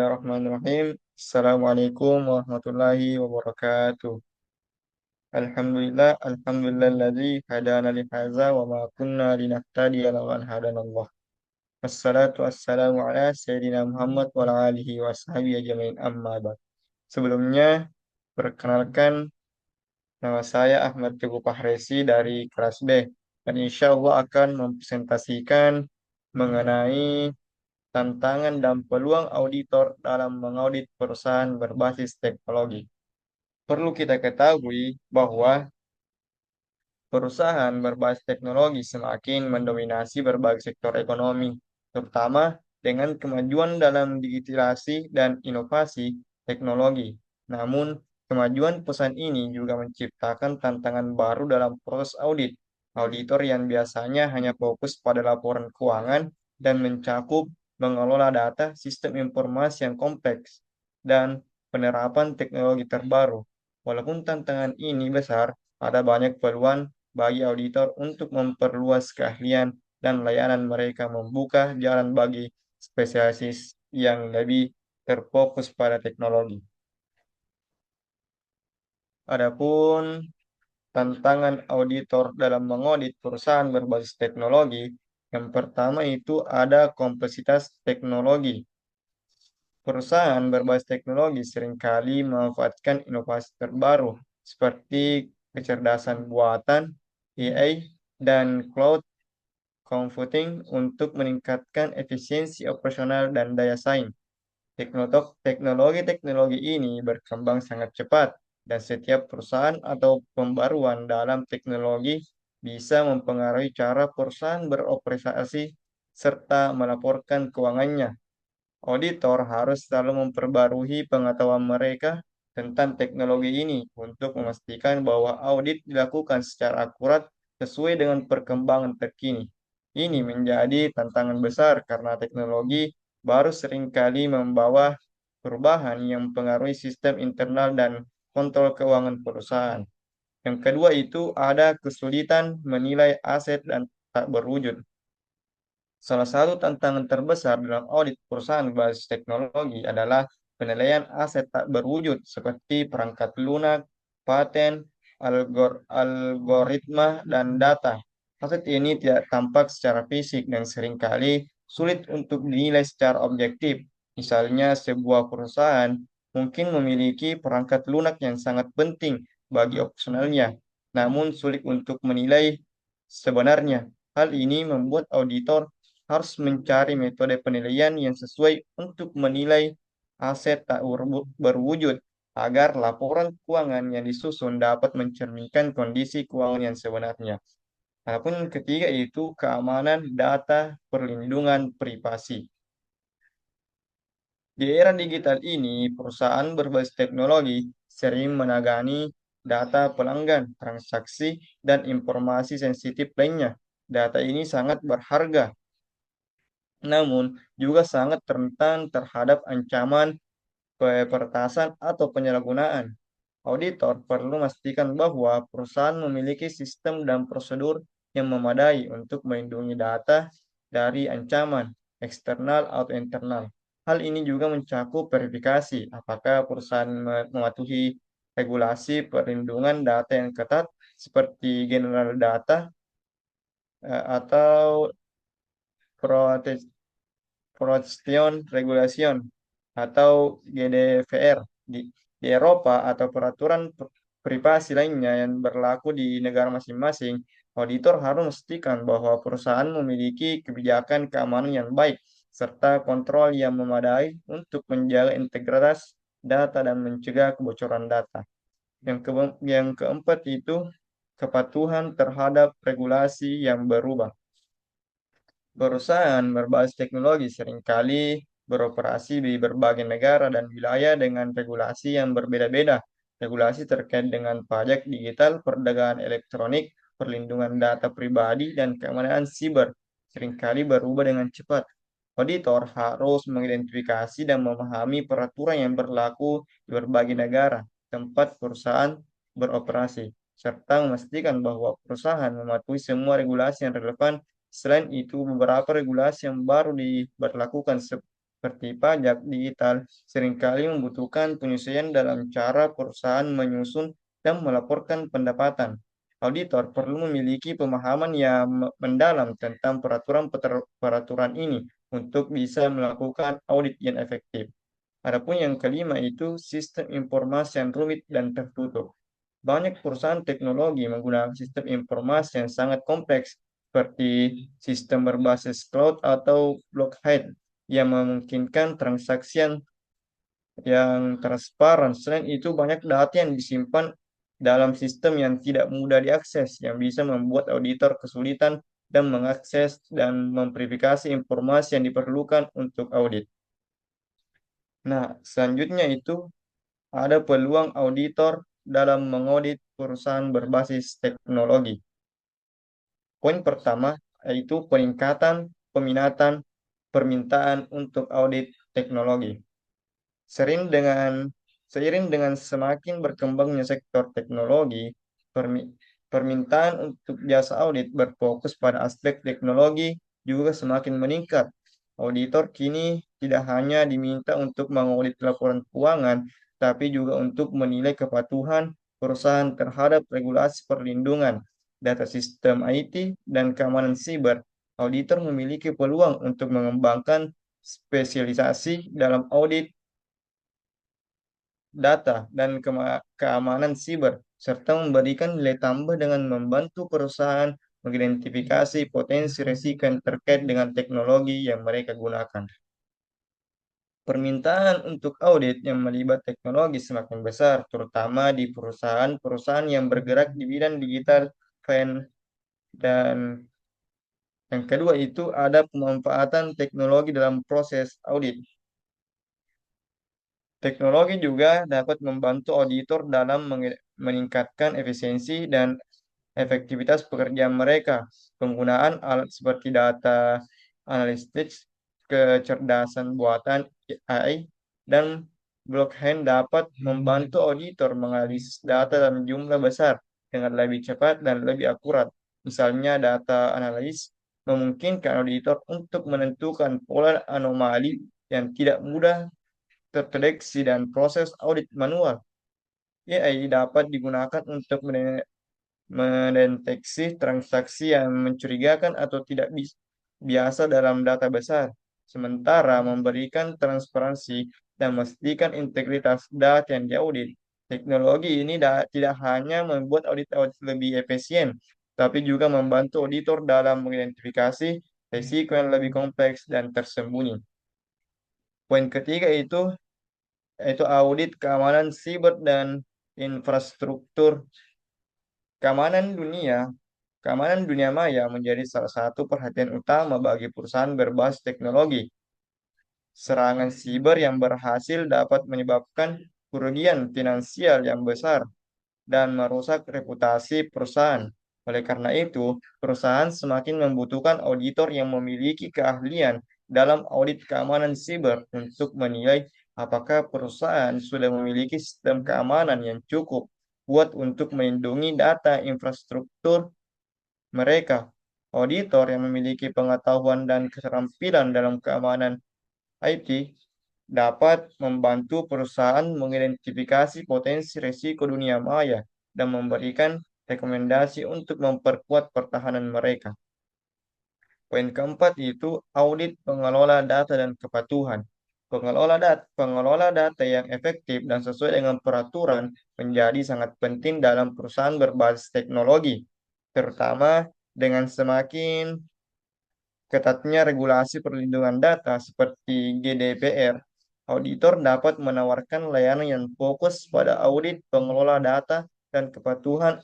Bismillahirrahmanirrahim. Assalamualaikum warahmatullahi wabarakatuh. Alhamdulilladzi hadana li hadza wa ma kunna linahtadiya laula an hadanallah. Wassalatu wassalamu ala sayyidina Muhammad wa ala alihi wa sahbihi ajmain amma ba'd. Sebelumnya, perkenalkan nama saya Ahmad Teguh Fahrezi dari kelas B dan insya Allah akan mempresentasikan mengenai tantangan dan peluang auditor dalam mengaudit perusahaan berbasis teknologi. Perlu kita ketahui bahwa perusahaan berbasis teknologi semakin mendominasi berbagai sektor ekonomi, terutama dengan kemajuan dalam digitalisasi dan inovasi teknologi. Namun, kemajuan perusahaan ini juga menciptakan tantangan baru dalam proses audit. Auditor yang biasanya hanya fokus pada laporan keuangan dan mencakup mengelola data sistem informasi yang kompleks dan penerapan teknologi terbaru. Walaupun tantangan ini besar, ada banyak peluang bagi auditor untuk memperluas keahlian dan layanan mereka, membuka jalan bagi spesialis yang lebih terfokus pada teknologi. Adapun tantangan auditor dalam mengaudit perusahaan berbasis teknologi, yang pertama itu ada kompleksitas teknologi. Perusahaan berbasis teknologi seringkali memanfaatkan inovasi terbaru seperti kecerdasan buatan, AI, dan cloud computing untuk meningkatkan efisiensi operasional dan daya saing. Teknologi-teknologi ini berkembang sangat cepat, dan setiap perusahaan atau pembaruan dalam teknologi bisa mempengaruhi cara perusahaan beroperasi serta melaporkan keuangannya. Auditor harus selalu memperbarui pengetahuan mereka tentang teknologi ini untuk memastikan bahwa audit dilakukan secara akurat sesuai dengan perkembangan terkini. Ini menjadi tantangan besar karena teknologi baru seringkali membawa perubahan yang mempengaruhi sistem internal dan kontrol keuangan perusahaan. Yang kedua itu ada kesulitan menilai aset dan tak berwujud. Salah satu tantangan terbesar dalam audit perusahaan berbasis teknologi adalah penilaian aset tak berwujud seperti perangkat lunak, paten, algoritma, dan data. Aset ini tidak tampak secara fisik dan seringkali sulit untuk dinilai secara objektif. Misalnya, sebuah perusahaan mungkin memiliki perangkat lunak yang sangat penting bagi operasionalnya, namun sulit untuk menilai sebenarnya. Hal ini membuat auditor harus mencari metode penilaian yang sesuai untuk menilai aset tak berwujud agar laporan keuangan yang disusun dapat mencerminkan kondisi keuangan yang sebenarnya. Adapun yang ketiga itu keamanan data perlindungan privasi. Di era digital ini, perusahaan berbasis teknologi sering menangani data pelanggan, transaksi, dan informasi sensitif lainnya. Data ini sangat berharga, namun juga sangat rentan terhadap ancaman peretasan atau penyalahgunaan. Auditor perlu memastikan bahwa perusahaan memiliki sistem dan prosedur yang memadai untuk melindungi data dari ancaman eksternal atau internal. Hal ini juga mencakup verifikasi apakah perusahaan mematuhi regulasi perlindungan data yang ketat seperti General Data atau Protection Regulation atau GDPR di Eropa atau peraturan privasi lainnya yang berlaku di negara masing-masing. Auditor harus memastikan bahwa perusahaan memiliki kebijakan keamanan yang baik serta kontrol yang memadai untuk menjaga integritas data dan mencegah kebocoran data. Yang keempat itu kepatuhan terhadap regulasi yang berubah. Perusahaan berbasis teknologi seringkali beroperasi di berbagai negara dan wilayah dengan regulasi yang berbeda-beda. Regulasi terkait dengan pajak digital, perdagangan elektronik, perlindungan data pribadi, dan keamanan siber seringkali berubah dengan cepat. Auditor harus mengidentifikasi dan memahami peraturan yang berlaku di berbagai negara tempat perusahaan beroperasi, serta memastikan bahwa perusahaan mematuhi semua regulasi yang relevan. Selain itu, beberapa regulasi yang baru diberlakukan seperti pajak digital seringkali membutuhkan penyesuaian dalam cara perusahaan menyusun dan melaporkan pendapatan. Auditor perlu memiliki pemahaman yang mendalam tentang peraturan ini untuk bisa melakukan audit yang efektif. Adapun yang kelima itu sistem informasi yang rumit dan tertutup. Banyak perusahaan teknologi menggunakan sistem informasi yang sangat kompleks seperti sistem berbasis cloud atau blockchain yang memungkinkan transaksi yang transparan. Selain itu, banyak data yang disimpan dalam sistem yang tidak mudah diakses, yang bisa membuat auditor kesulitan dan mengakses dan memverifikasi informasi yang diperlukan untuk audit. Nah, selanjutnya itu ada peluang auditor dalam mengaudit perusahaan berbasis teknologi. Poin pertama yaitu peningkatan peminatan permintaan untuk audit teknologi. Sering dengan Seiring dengan semakin berkembangnya sektor teknologi, permintaan untuk jasa audit berfokus pada aspek teknologi juga semakin meningkat. Auditor kini tidak hanya diminta untuk mengaudit laporan keuangan, tapi juga untuk menilai kepatuhan perusahaan terhadap regulasi perlindungan data sistem IT dan keamanan siber. Auditor memiliki peluang untuk mengembangkan spesialisasi dalam audit data dan keamanan siber, serta memberikan nilai tambah dengan membantu perusahaan mengidentifikasi potensi risiko yang terkait dengan teknologi yang mereka gunakan. Permintaan untuk audit yang melibat teknologi semakin besar, terutama di perusahaan-perusahaan yang bergerak di bidang digital, dan yang kedua itu ada pemanfaatan teknologi dalam proses audit. Teknologi juga dapat membantu auditor dalam meningkatkan efisiensi dan efektivitas pekerjaan mereka. Penggunaan alat seperti data analitik, kecerdasan buatan AI, dan blockchain dapat membantu auditor menganalisis data dalam jumlah besar dengan lebih cepat dan lebih akurat. Misalnya, data analis memungkinkan auditor untuk menentukan pola anomali yang tidak mudah terdeteksi dan proses audit manual. AI dapat digunakan untuk mendeteksi transaksi yang mencurigakan atau tidak biasa dalam data besar, sementara memberikan transparansi dan memastikan integritas data yang diaudit. Teknologi ini tidak hanya membuat audit lebih efisien, tapi juga membantu auditor dalam mengidentifikasi risiko yang lebih kompleks dan tersembunyi. Poin ketiga itu yaitu audit keamanan siber dan infrastruktur. Keamanan dunia, keamanan dunia maya menjadi salah satu perhatian utama bagi perusahaan berbasis teknologi. Serangan siber yang berhasil dapat menyebabkan kerugian finansial yang besar dan merusak reputasi perusahaan. Oleh karena itu, perusahaan semakin membutuhkan auditor yang memiliki keahlian dalam audit keamanan siber untuk menilai apakah perusahaan sudah memiliki sistem keamanan yang cukup kuat untuk melindungi data infrastruktur mereka. Auditor yang memiliki pengetahuan dan keterampilan dalam keamanan IT dapat membantu perusahaan mengidentifikasi potensi risiko dunia maya dan memberikan rekomendasi untuk memperkuat pertahanan mereka. Poin keempat itu audit pengelola data dan kepatuhan. Pengelola data yang efektif dan sesuai dengan peraturan menjadi sangat penting dalam perusahaan berbasis teknologi, terutama dengan semakin ketatnya regulasi perlindungan data seperti GDPR. Auditor dapat menawarkan layanan yang fokus pada audit pengelola data dan kepatuhan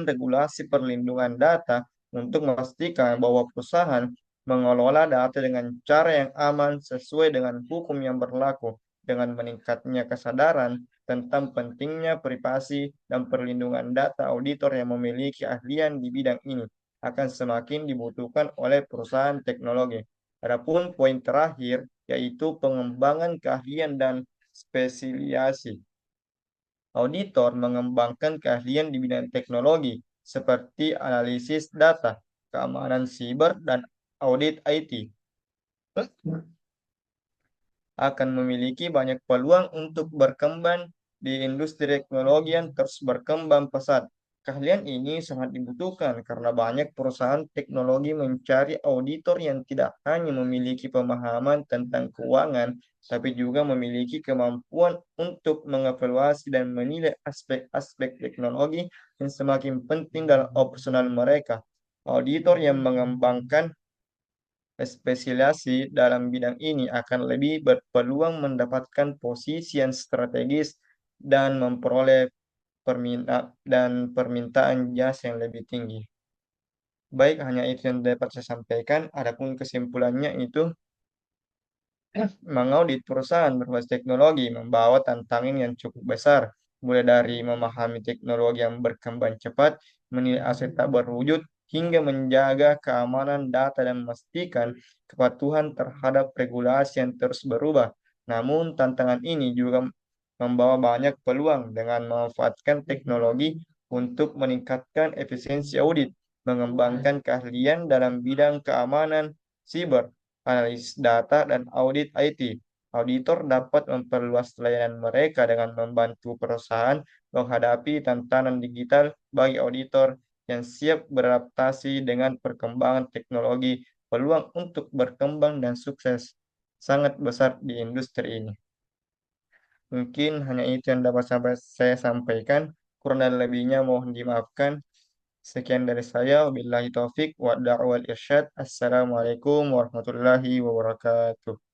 regulasi perlindungan data untuk memastikan bahwa perusahaan mengelola data dengan cara yang aman sesuai dengan hukum yang berlaku. Dengan meningkatnya kesadaran tentang pentingnya privasi dan perlindungan data, auditor yang memiliki ahlian di bidang ini akan semakin dibutuhkan oleh perusahaan teknologi. Adapun poin terakhir yaitu pengembangan keahlian dan spesialisasi. Auditor mengembangkan keahlian di bidang teknologi seperti analisis data, keamanan siber, dan audit IT akan memiliki banyak peluang untuk berkembang di industri teknologi yang terus berkembang pesat. Keahlian ini sangat dibutuhkan karena banyak perusahaan teknologi mencari auditor yang tidak hanya memiliki pemahaman tentang keuangan, tapi juga memiliki kemampuan untuk mengevaluasi dan menilai aspek-aspek teknologi yang semakin penting dalam operasional mereka. Auditor yang mengembangkan spesialisasi dalam bidang ini akan lebih berpeluang mendapatkan posisi yang strategis dan memperoleh permintaan jasa yang lebih tinggi. Baik, hanya itu yang dapat saya sampaikan. Adapun kesimpulannya itu mengaudit perusahaan berbasis teknologi membawa tantangan yang cukup besar, mulai dari memahami teknologi yang berkembang cepat, menilai aset tak berwujud, hingga menjaga keamanan data dan memastikan kepatuhan terhadap regulasi yang terus berubah. Namun, tantangan ini juga membawa banyak peluang dengan memanfaatkan teknologi untuk meningkatkan efisiensi audit, mengembangkan keahlian dalam bidang keamanan siber, analisis data, dan audit IT. Auditor dapat memperluas layanan mereka dengan membantu perusahaan menghadapi tantangan digital. Bagi auditor yang siap beradaptasi dengan perkembangan teknologi, peluang untuk berkembang dan sukses sangat besar di industri ini. Mungkin hanya itu yang dapat saya sampaikan. Kurang dan lebihnya mohon dimaafkan. Sekian dari saya. Wabillahi taufik wa da'wal irsyad. Assalamualaikum warahmatullahi wabarakatuh.